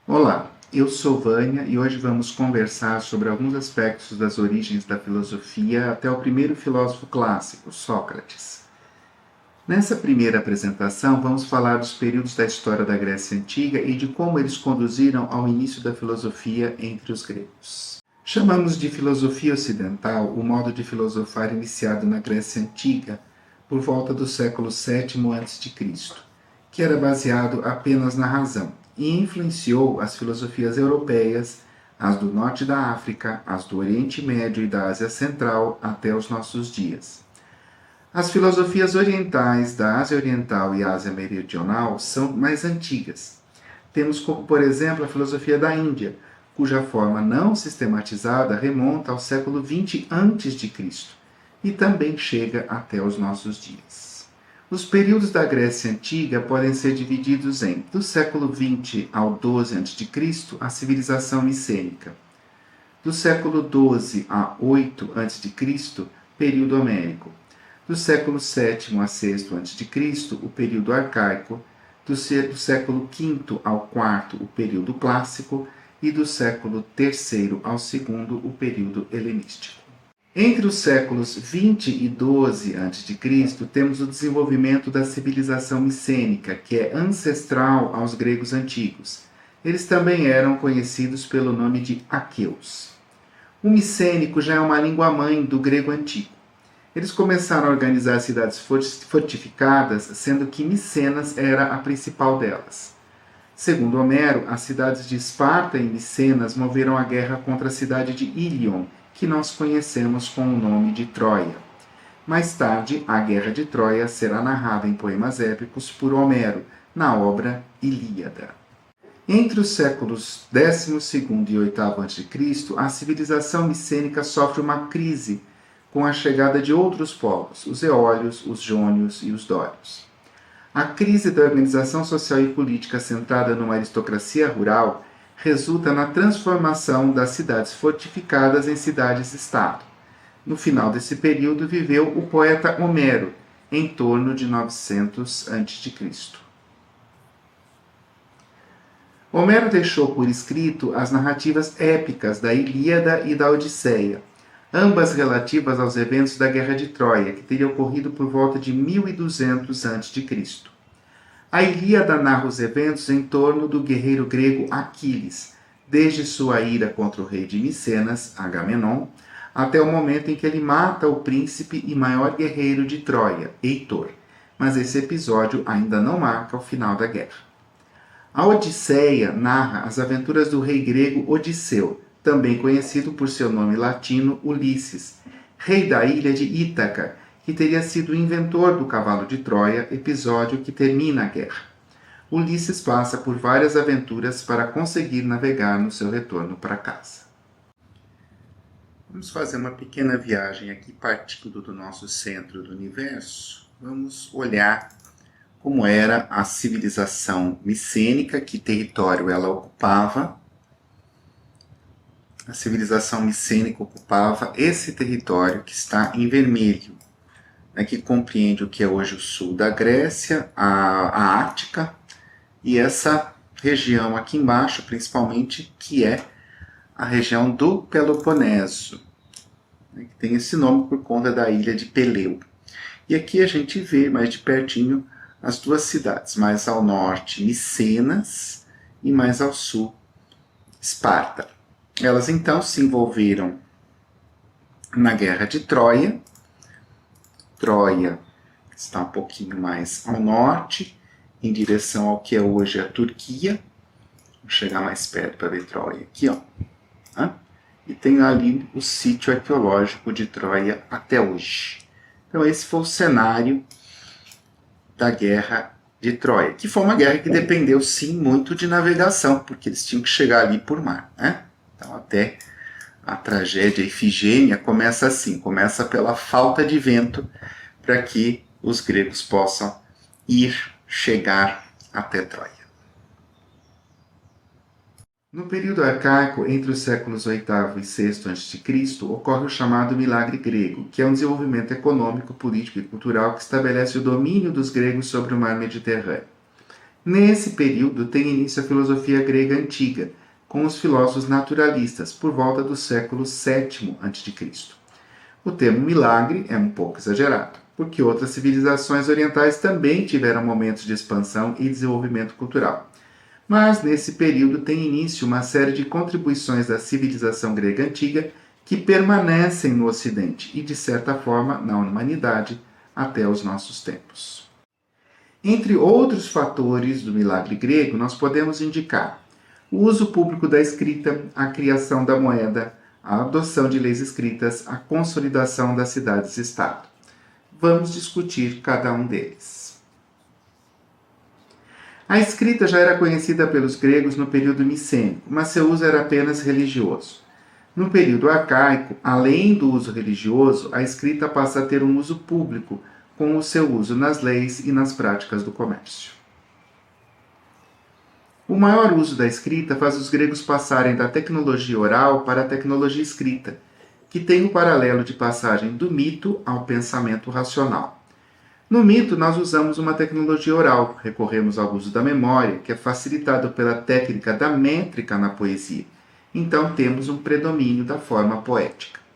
Olá, eu sou Vânia e hoje vamos conversar sobre alguns aspectos das origens da filosofia até o primeiro filósofo clássico, Sócrates. Nessa primeira apresentação, vamos falar dos períodos da história da Grécia Antiga e de como eles conduziram ao início da filosofia entre os gregos. Chamamos de filosofia ocidental o modo de filosofar iniciado na Grécia Antiga por volta do século VII a.C., que era baseado apenas na razão e influenciou as filosofias europeias, as do norte da África, as do Oriente Médio e da Ásia Central até os nossos dias. As filosofias orientais da Ásia Oriental e Ásia Meridional são mais antigas. Temos como, por exemplo, a filosofia da Índia, cuja forma não sistematizada remonta ao século XX a.C. e também chega até os nossos dias. Os períodos da Grécia Antiga podem ser divididos em, do século XX ao XII a.C., a civilização micênica. Do século XII a 8 a.C., período homérico. Do século VII a VI a.C., o período arcaico. Do século V ao IV, o período clássico. E do século III ao II, o período helenístico. Entre os séculos 20 e 12 a.C., temos o desenvolvimento da civilização micênica, que é ancestral aos gregos antigos. Eles também eram conhecidos pelo nome de aqueus. O micênico já é uma língua-mãe do grego antigo. Eles começaram a organizar cidades fortificadas, sendo que Micenas era a principal delas. Segundo Homero, as cidades de Esparta e Micenas moveram a guerra contra a cidade de Ílion, que nós conhecemos com o nome de Troia. Mais tarde, a Guerra de Troia será narrada em poemas épicos por Homero, na obra Ilíada. Entre os séculos XII e VIII a.C., a civilização micênica sofre uma crise com a chegada de outros povos, os eólios, os jônios e os dórios. A crise da organização social e política centrada numa aristocracia rural resulta na transformação das cidades fortificadas em cidades-estado. No final desse período viveu o poeta Homero, em torno de 900 a.C. Homero deixou por escrito as narrativas épicas da Ilíada e da Odisseia, ambas relativas aos eventos da Guerra de Troia, que teria ocorrido por volta de 1200 a.C. A Ilíada narra os eventos em torno do guerreiro grego Aquiles, desde sua ira contra o rei de Micenas, Agamenon, até o momento em que ele mata o príncipe e maior guerreiro de Troia, Heitor. Mas esse episódio ainda não marca o final da guerra. A Odisseia narra as aventuras do rei grego Odisseu, também conhecido por seu nome latino Ulisses, rei da ilha de Ítaca, que teria sido o inventor do cavalo de Troia, episódio que termina a guerra. Ulisses passa por várias aventuras para conseguir navegar no seu retorno para casa. Vamos fazer uma pequena viagem aqui partindo do nosso centro do universo. Vamos olhar como era a civilização micênica, que território ela ocupava. A civilização micênica ocupava esse território que está em vermelho, que compreende o que é hoje o sul da Grécia, a Ática e essa região aqui embaixo, principalmente, que é a região do Peloponeso, que tem esse nome por conta da ilha de Peleu. E aqui a gente vê mais de pertinho as duas cidades, mais ao norte Micenas e mais ao sul Esparta. Elas então se envolveram na Guerra de Troia. Troia está um pouquinho mais ao norte, em direção ao que é hoje a Turquia. Vou chegar mais perto para ver Troia aqui, ó. E tem ali o sítio arqueológico de Troia até hoje. Então esse foi o cenário da Guerra de Troia, que foi uma guerra que dependeu sim muito de navegação, porque eles tinham que chegar ali por mar, Então até a tragédia Ifigênia começa assim, começa pela falta de vento para que os gregos possam chegar até Troia. No período arcaico, entre os séculos VIII e VI a.C., ocorre o chamado milagre grego, que é um desenvolvimento econômico, político e cultural que estabelece o domínio dos gregos sobre o mar Mediterrâneo. Nesse período tem início a filosofia grega antiga, com os filósofos naturalistas, por volta do século VII a.C. O termo milagre é um pouco exagerado, porque outras civilizações orientais também tiveram momentos de expansão e desenvolvimento cultural. Mas nesse período tem início uma série de contribuições da civilização grega antiga que permanecem no Ocidente e, de certa forma, na humanidade até os nossos tempos. Entre outros fatores do milagre grego, nós podemos indicar o uso público da escrita, a criação da moeda, a adoção de leis escritas, a consolidação das cidades-estado. Vamos discutir cada um deles. A escrita já era conhecida pelos gregos no período micênico, mas seu uso era apenas religioso. No período arcaico, além do uso religioso, a escrita passa a ter um uso público, com o seu uso nas leis e nas práticas do comércio. O maior uso da escrita faz os gregos passarem da tecnologia oral para a tecnologia escrita, que tem o paralelo de passagem do mito ao pensamento racional. No mito, nós usamos uma tecnologia oral, recorremos ao uso da memória, que é facilitado pela técnica da métrica na poesia. Então, temos um predomínio da forma poética.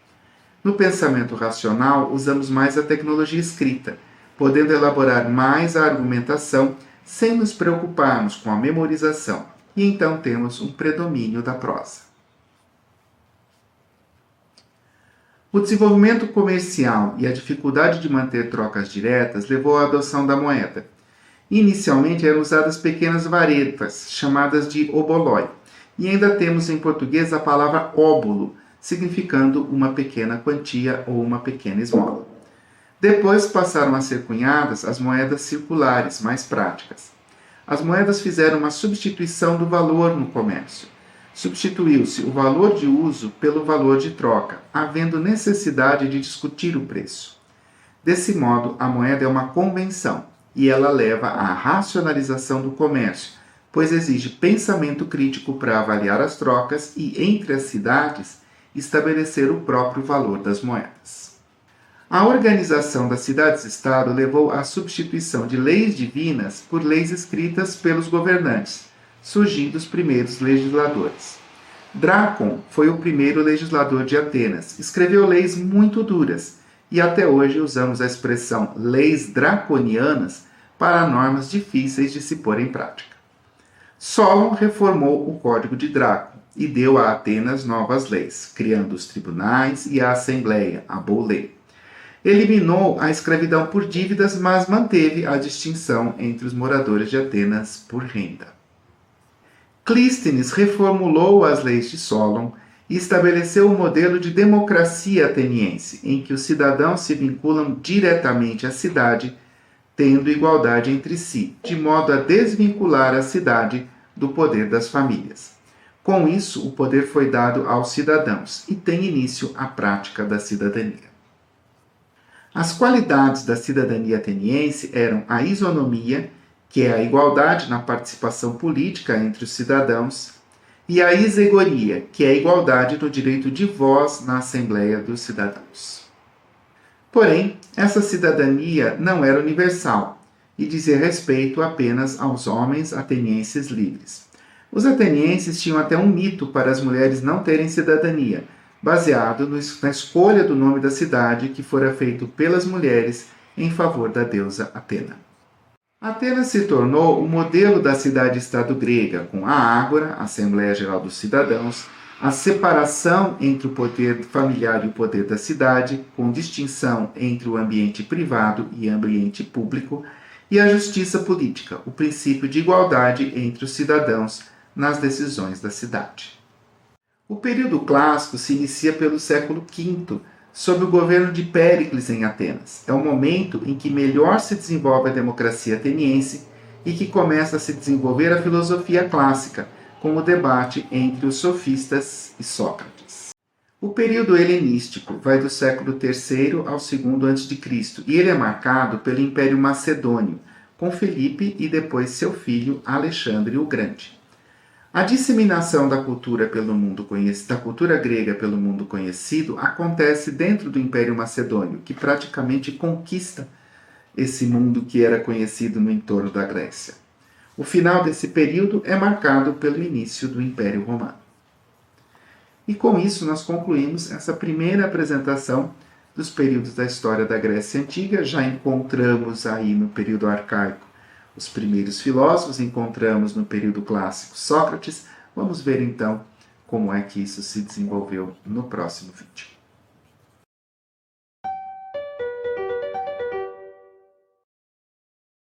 No pensamento racional, usamos mais a tecnologia escrita, podendo elaborar mais a argumentação sem nos preocuparmos com a memorização, e então temos um predomínio da prosa. O desenvolvimento comercial e a dificuldade de manter trocas diretas levou à adoção da moeda. Inicialmente eram usadas pequenas varetas, chamadas de oboloi, e ainda temos em português a palavra óbolo, significando uma pequena quantia ou uma pequena esmola. Depois passaram a ser cunhadas as moedas circulares, mais práticas. As moedas fizeram uma substituição do valor no comércio. Substituiu-se o valor de uso pelo valor de troca, havendo necessidade de discutir o preço. Desse modo, a moeda é uma convenção e ela leva à racionalização do comércio, pois exige pensamento crítico para avaliar as trocas e, entre as cidades, estabelecer o próprio valor das moedas. A organização das cidades-estado levou à substituição de leis divinas por leis escritas pelos governantes, surgindo os primeiros legisladores. Drácon foi o primeiro legislador de Atenas, escreveu leis muito duras, e até hoje usamos a expressão leis draconianas para normas difíceis de se pôr em prática. Solon reformou o Código de Drácon e deu a Atenas novas leis, criando os tribunais e a Assembleia, a Boa Lei. Eliminou a escravidão por dívidas, mas manteve a distinção entre os moradores de Atenas por renda. Clístenes reformulou as leis de Solon e estabeleceu o modelo de democracia ateniense, em que os cidadãos se vinculam diretamente à cidade, tendo igualdade entre si, de modo a desvincular a cidade do poder das famílias. Com isso, o poder foi dado aos cidadãos e tem início a prática da cidadania. As qualidades da cidadania ateniense eram a isonomia, que é a igualdade na participação política entre os cidadãos, e a isegoria, que é a igualdade no direito de voz na Assembleia dos Cidadãos. Porém, essa cidadania não era universal e dizia respeito apenas aos homens atenienses livres. Os atenienses tinham até um mito para as mulheres não terem cidadania, baseado na escolha do nome da cidade que fora feito pelas mulheres em favor da deusa Atena. Atenas se tornou o modelo da cidade-estado grega, com a ágora, a Assembleia Geral dos Cidadãos, a separação entre o poder familiar e o poder da cidade, com distinção entre o ambiente privado e o ambiente público, e a justiça política, o princípio de igualdade entre os cidadãos nas decisões da cidade. O período clássico se inicia pelo século V, sob o governo de Péricles em Atenas. É o momento em que melhor se desenvolve a democracia ateniense e que começa a se desenvolver a filosofia clássica, com o debate entre os sofistas e Sócrates. O período helenístico vai do século III ao II a.C. e ele é marcado pelo Império Macedônio, com Filipe e depois seu filho Alexandre o Grande. A disseminação da cultura da cultura grega pelo mundo conhecido acontece dentro do Império Macedônio, que praticamente conquista esse mundo que era conhecido no entorno da Grécia. O final desse período é marcado pelo início do Império Romano. E com isso nós concluímos essa primeira apresentação dos períodos da história da Grécia Antiga. Já encontramos aí no período arcaico os primeiros filósofos, encontramos no período clássico Sócrates. Vamos ver então como é que isso se desenvolveu no próximo vídeo.